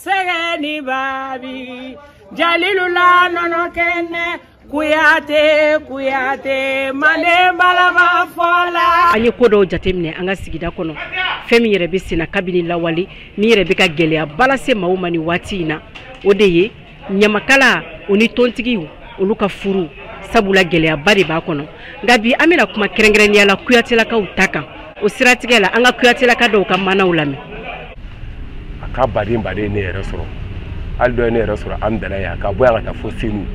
segeni babi jalilula nono kenne kuyate mane balaba fola ani kodo jatemne anga sigida kono femi yere be sina kabini lawali ni yere be ka geleya balase mawumani watina odeye nyamakala oni tontigiw olu ka furu sabula geleya bari ba kono ngabi amina kuma kerengreni yala kuyatela ka utaka o siratigela anga kuyatela ka do ka mana ulame aka badin ne yere soro aldo ne yere soro amdala ya ka boya ta fosinu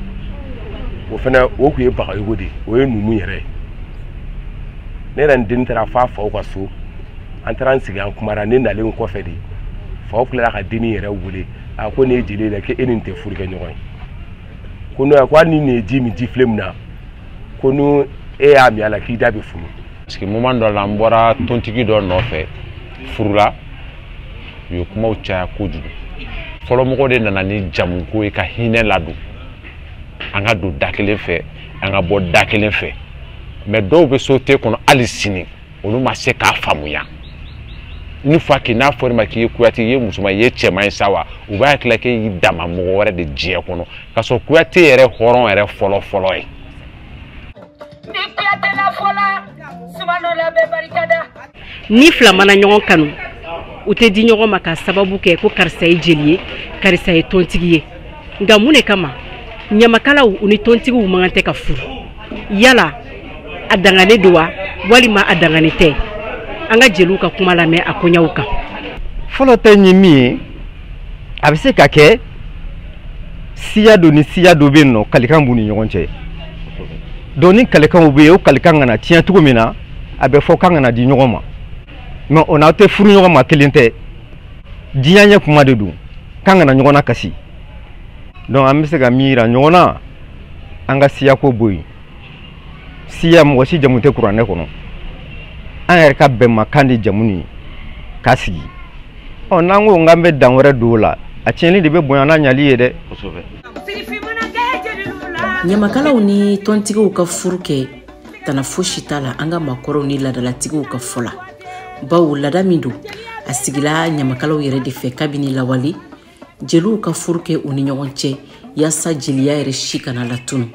o fana o ku ye baga yugodi o ye numu yere ne ran din tara fa ka so an taran sigi an kumara ne nalen ko fedi fa kula ka dini yere wule a ko ne jile la ke enin te furke nyoy ko no ko ni ne ji mi ji flem na ko no e ya mi ala ki dabe funu parce que moment do la mbora tontigi do no fe furula yo kuma o cha ko judu folo mo ko de nana ni jamu ko e ka hine ladu anga do dakelen fe anga bo dakelen fe mais do be sauter kono alisini onu ma se ka famuya une fois que na forma ki kuyati ye musuma ye chema sawa u ba kla ke dama mo wore de je kono kaso kuyati ere horon ere folo e ni flamana nyon kanu ute di nyon maka sababu ke ko karsa e jeliye karsa e tontigiye ngamune kama nyamakala uni tontigu umangante ka furu yala adangane doa walima adangane te anga jelu ka kuma la me akonya uka folo te nyimi abise ka ke siya do ni siya do be no kalikan buni nyogonche doni kalikan obe o kalikan ngana tian tugo mina abe fo kan ngana di nyogoma mais on a te furu nyogoma kelente dianya kuma de du kan ngana nyogona kasi donc amse ga mira nyogona anga siya ko boy siya mo si jamute kurane kono an ka bemma kandi jamuni kasigi on nango ngambe danwere dola a tienli de be boyana nyali yede nyamakala uni tontigo ka furuke tana foshitala anga makoro ni ladala tigo ka fola bawo lada mindu asigila nyamakala yere de fe kabini lawali jelu ka furuke uni nyonche yasa jiliya yere shikana latunu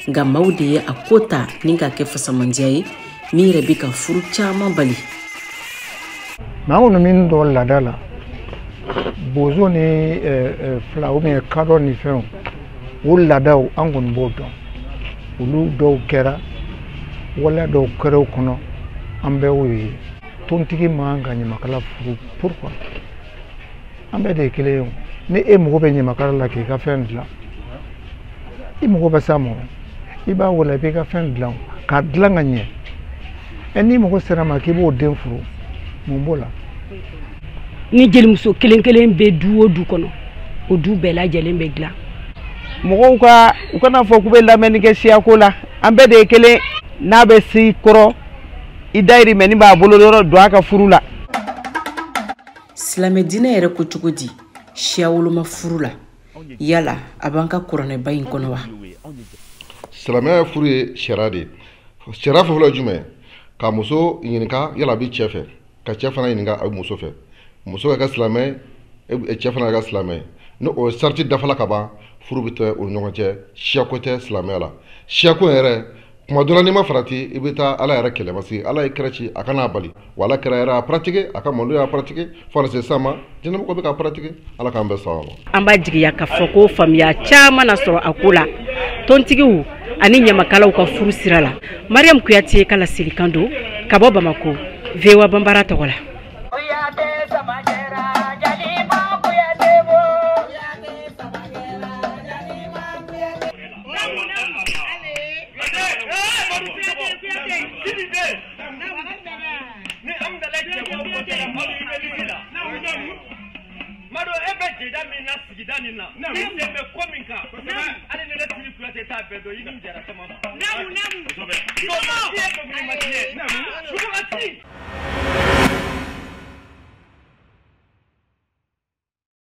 nga maudiye akota ninga ke fasamandiayi ni yere bika furu chama bali maunu min do ladala bozo ni flawo me kado ni fen wul ladaw angon bodo ulu do kera wala do kero kono ambe wi tontigi manga ni makala furu pourquoi ambe de kele ni e mo be ni makala la ke ka fen la imo ba samo iba wala be ka fen la ka dlanga nye eni mo sera ma ke bo den furu mumbola ni jeli muso kelen be duo du kono o du bela jelen be gla mo ko na fo ku be la men ke sia ko la ambe de kelen na be si koro idairi meni ba bololo do aka furula Islamedina yere ko cugudi shiawulu ma furula yala abanka kurane bayin kono wa Islamaya furu sharade shara fo la jume ka muso yinika yala bi chefe ka chefana yinika ay muso fe muso ka islamay e chefana ka islamay no o sarti dafala ka ba furu bita o nyonche shiakote islamay la shiako yere kuma dona ni ma farati ibita ala yara kele masi ala ikrachi akana bali wala kra yara pratique aka mondo ya pratique force sama jinam ko be ka pratique ala ka mbe sawa amba jigi ya ka foko famia chama na soro akula tontigiwu ani nyamakala ka furu sirala Mariam Kuyate kala silikando kabo Bamako vewa bambara togola Mado ebe jeda mina sigidani na mbe kominka ale ne tili kulate ta bedo yini jara sama namu